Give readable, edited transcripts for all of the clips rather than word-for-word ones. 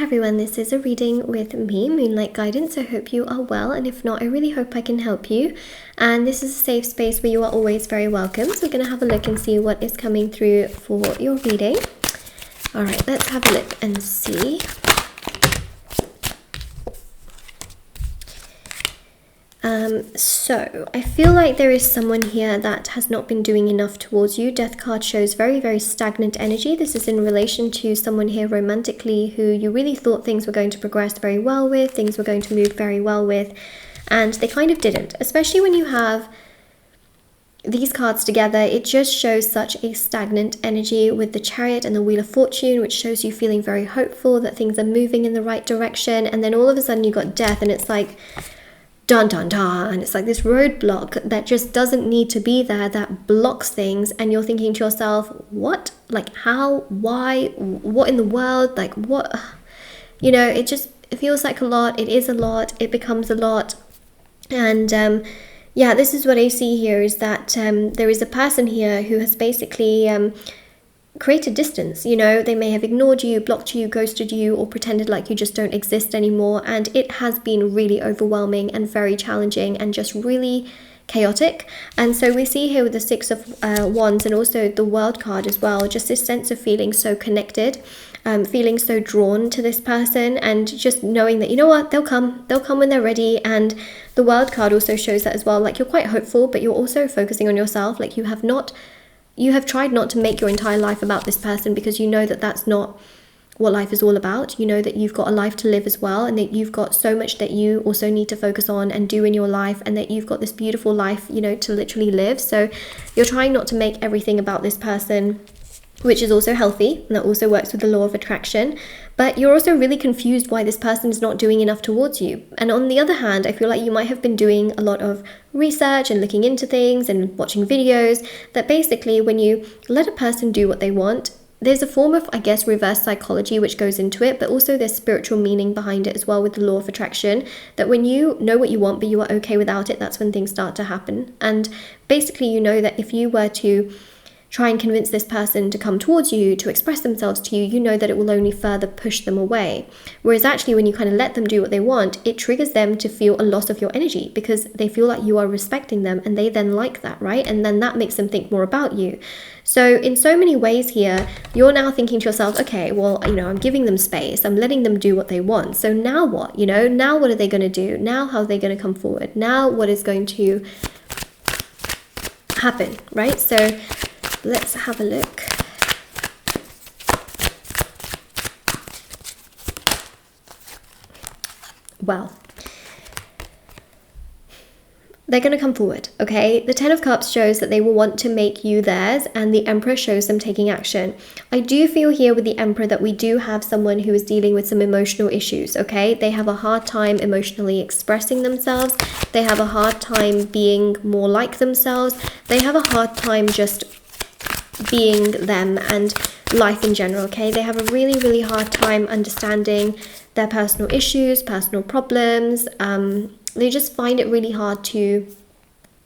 Hi everyone, this is a reading with me, Moonlight Guidance. I hope you are well, and if not, I really hope I can help you. And this is a safe space where you are always very welcome. So we're going to have a look and see what is coming through for your reading. Alright, let's have a look and see. So I feel like there is someone here that has not been doing enough towards you. Death card shows very, very stagnant energy. This is in relation to someone here romantically who you really thought things were going to progress very well with, things were going to move very well with, and they kind of didn't. Especially when you have these cards together, it just shows such a stagnant energy with the Chariot and the Wheel of Fortune, which shows you feeling very hopeful that things are moving in the right direction, and then all of a sudden you got Death, and it's like dun dun dun, and it's like this roadblock that just doesn't need to be there, that blocks things, and you're thinking to yourself, what? Like, how? Why? What in the world? Like, what? You know, it feels like a lot. It is a lot. It becomes a lot. And yeah, this is what I see here, is that there is a person here who has basically created distance. You know, they may have ignored you, blocked you, ghosted you, or pretended like you just don't exist anymore, and it has been really overwhelming and very challenging and just really chaotic. And so we see here with the Six of Wands and also the World card as well, just this sense of feeling so connected, feeling so drawn to this person, and just knowing that, you know what, they'll come when they're ready. And the World card also shows that as well, like, you're quite hopeful, but you're also focusing on yourself. Like, you have tried not to make your entire life about this person, because you know that that's not what life is all about. You know that you've got a life to live as well, and that you've got so much that you also need to focus on and do in your life, and that you've got this beautiful life, you know, to literally live. So you're trying not to make everything about this person, which is also healthy, and that also works with the law of attraction. But you're also really confused why this person is not doing enough towards you. And on the other hand, I feel like you might have been doing a lot of research and looking into things and watching videos, that basically when you let a person do what they want, there's a form of, I guess, reverse psychology which goes into it, but also there's spiritual meaning behind it as well with the law of attraction, that when you know what you want but you are okay without it, that's when things start to happen. And basically, you know that if you were to try and convince this person to come towards you, to express themselves to you, you know that it will only further push them away. Whereas actually, when you kind of let them do what they want, it triggers them to feel a loss of your energy, because they feel like you are respecting them, and they then like that, right? And then that makes them think more about you. So in so many ways here, you're now thinking to yourself, okay, well, you know, I'm giving them space, I'm letting them do what they want. So now what? You know, now what are they going to do? Now how are they going to come forward? Now what is going to happen, right? So let's have a look. Well, they're going to come forward, okay? The Ten of Cups shows that they will want to make you theirs, and the Emperor shows them taking action. I do feel here with the Emperor that we do have someone who is dealing with some emotional issues, okay? They have a hard time emotionally expressing themselves. They have a hard time being more like themselves. They have a hard time just being them and life in general, okay? They have a really, really hard time understanding their personal issues, personal problems. They just find it really hard to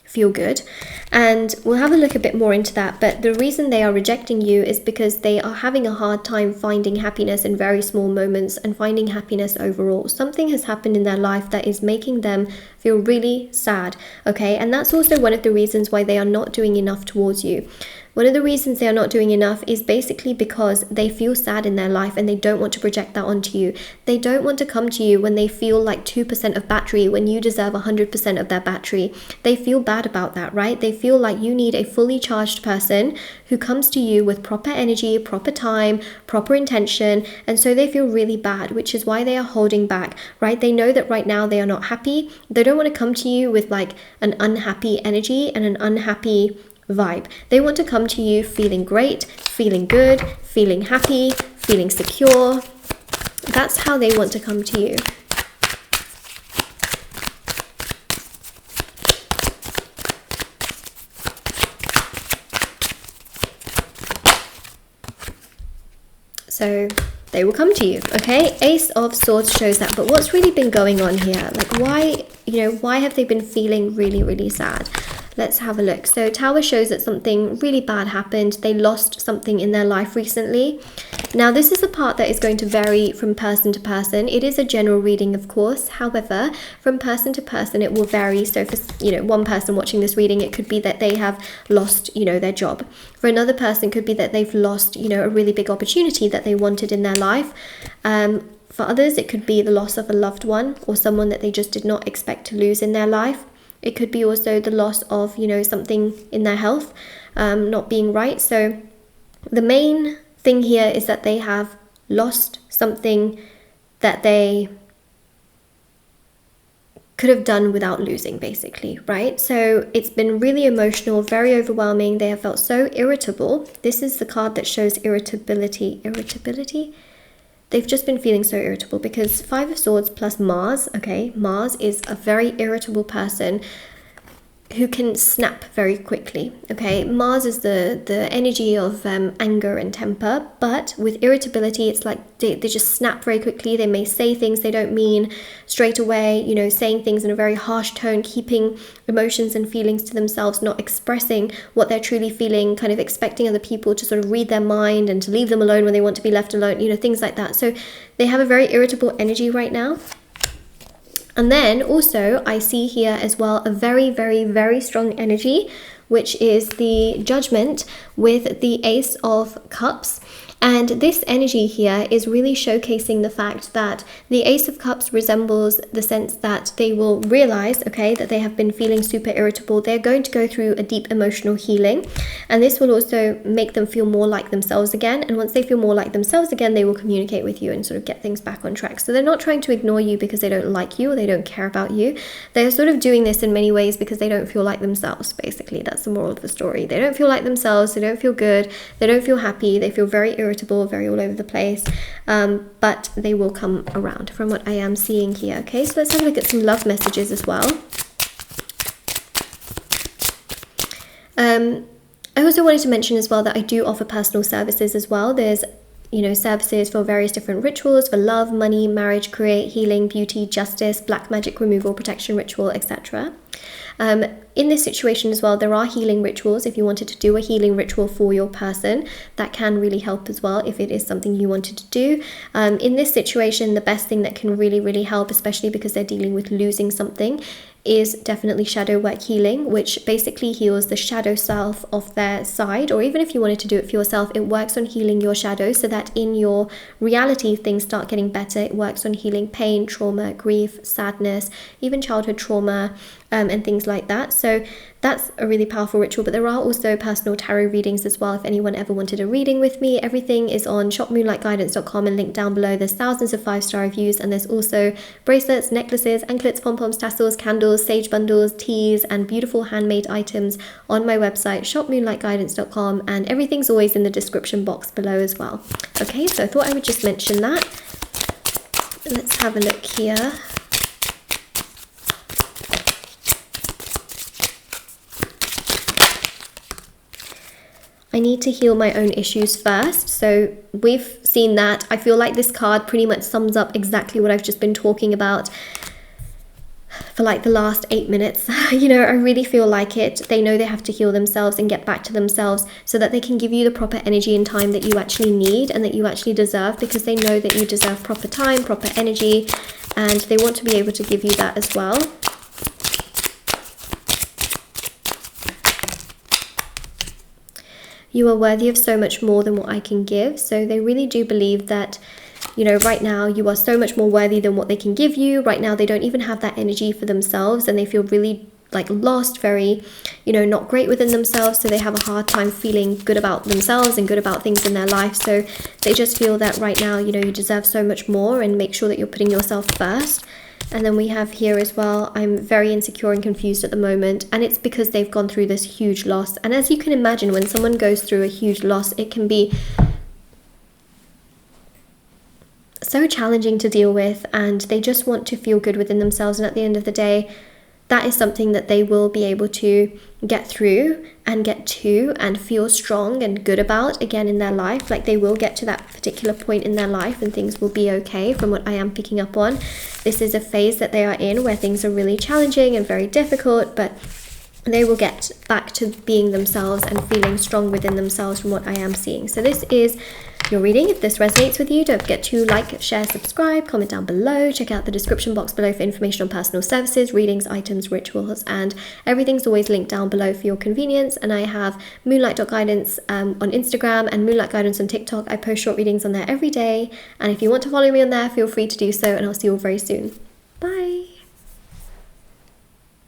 feel good, and we'll have a look a bit more into that. But the reason they are rejecting you is because they are having a hard time finding happiness in very small moments and finding happiness overall. Something has happened in their life that is making them feel really sad, okay? And that's also one of the reasons why they are not doing enough towards you. One of the reasons they are not doing enough is basically because they feel sad in their life, and they don't want to project that onto you. They don't want to come to you when they feel like 2% of battery when you deserve 100% of their battery. They feel bad about that, right? They feel like you need a fully charged person who comes to you with proper energy, proper time, proper intention, and so they feel really bad, which is why they are holding back, right? They know that right now they are not happy. They don't want to come to you with like an unhappy energy and an unhappy vibe. They want to come to you feeling great, feeling good, feeling happy, feeling secure. That's how they want to come to you. So they will come to you, okay? Ace of Swords shows that. But what's really been going on here? Like, why have they been feeling really, really sad? let's have a look. So Tower shows that something really bad happened. They lost something in their life recently. Now, this is a part that is going to vary from person to person. It is a general reading, of course. However, from person to person, it will vary. So for, one person watching this reading, it could be that they have lost, their job. For another person, it could be that they've lost, a really big opportunity that they wanted in their life. For others, it could be the loss of a loved one or someone that they just did not expect to lose in their life. It could be also the loss of, something in their health, not being right. So the main thing here is that they have lost something that they could have done without losing, basically, right? So it's been really emotional, very overwhelming. They have felt so irritable. This is the card that shows irritability. They've just been feeling so irritable because 5 of Swords plus Mars, okay, Mars is a very irritable person who can snap very quickly, okay? Mars is the energy of anger and temper, but with irritability, it's like they just snap very quickly. They may say things they don't mean straight away, saying things in a very harsh tone, keeping emotions and feelings to themselves, not expressing what they're truly feeling, kind of expecting other people to sort of read their mind and to leave them alone when they want to be left alone, things like that. So they have a very irritable energy right now. And then also I see here as well a very, very, very strong energy, which is the Judgment with the Ace of Cups. And this energy here is really showcasing the fact that the Ace of Cups resembles the sense that they will realize, okay, that they have been feeling super irritable. They're going to go through a deep emotional healing. And this will also make them feel more like themselves again. And once they feel more like themselves again, they will communicate with you and sort of get things back on track. So they're not trying to ignore you because they don't like you or they don't care about you. They're sort of doing this in many ways because they don't feel like themselves, basically. That's the moral of the story. They don't feel like themselves. They don't feel good. They don't feel happy. They feel very irritable, very all over the place, but they will come around from what I am seeing here. Okay, so let's have a look at some love messages as well. I also wanted to mention as well that I do offer personal services as well. There's services for various different rituals for love, money, marriage, career, healing, beauty, justice, black magic removal, protection ritual, etc. In this situation as well, there are healing rituals. If you wanted to do a healing ritual for your person, that can really help as well if it is something you wanted to do. In this situation, the best thing that can really, really help, especially because they're dealing with losing something, is definitely shadow work healing, which basically heals the shadow self of their side. Or even if you wanted to do it for yourself, it works on healing your shadow so that in your reality things start getting better. It works on healing pain, trauma, grief, sadness, even childhood trauma, and things like that. So that's a really powerful ritual. But there are also personal tarot readings as well if anyone ever wanted a reading with me. Everything is on shopmoonlightguidance.com and linked down below. There's thousands of 5-star reviews, and there's also bracelets, necklaces, anklets, pom-poms, tassels, candles, sage bundles, teas, and beautiful handmade items on my website shopmoonlightguidance.com, and everything's always in the description box below as well. Okay, so I thought I would just mention that. Let's have a look here. I need to heal my own issues first. So we've seen that. I feel like this card pretty much sums up exactly what I've just been talking about for like the last 8 minutes. I really feel like it. They know they have to heal themselves and get back to themselves so that they can give you the proper energy and time that you actually need and that you actually deserve, because they know that you deserve proper time, proper energy, and they want to be able to give you that as well. You are worthy of so much more than what I can give. So they really do believe that, right now you are so much more worthy than what they can give you. Right now they don't even have that energy for themselves, and they feel really like lost, very, not great within themselves. So they have a hard time feeling good about themselves and good about things in their life. So they just feel that right now, you deserve so much more, and make sure that you're putting yourself first. And then we have here as well, I'm very insecure and confused at the moment, and it's because they've gone through this huge loss. And as you can imagine, when someone goes through a huge loss, it can be so challenging to deal with, and they just want to feel good within themselves. And at the end of the day, that is something that they will be able to get through and get to and feel strong and good about again in their life. Like they will get to that particular point in their life and things will be okay, from what I am picking up on. This is a phase that they are in where things are really challenging and very difficult, but they will get back to being themselves and feeling strong within themselves from what I am seeing. So this is your reading. If this resonates with you, don't forget to like, share, subscribe, comment down below. Check out the description box below for information on personal services, readings, items, rituals, and everything's always linked down below for your convenience. And I have moonlight.guidance on Instagram and moonlight guidance on TikTok. I post short readings on there every day. And if you want to follow me on there, feel free to do so, and I'll see you all very soon.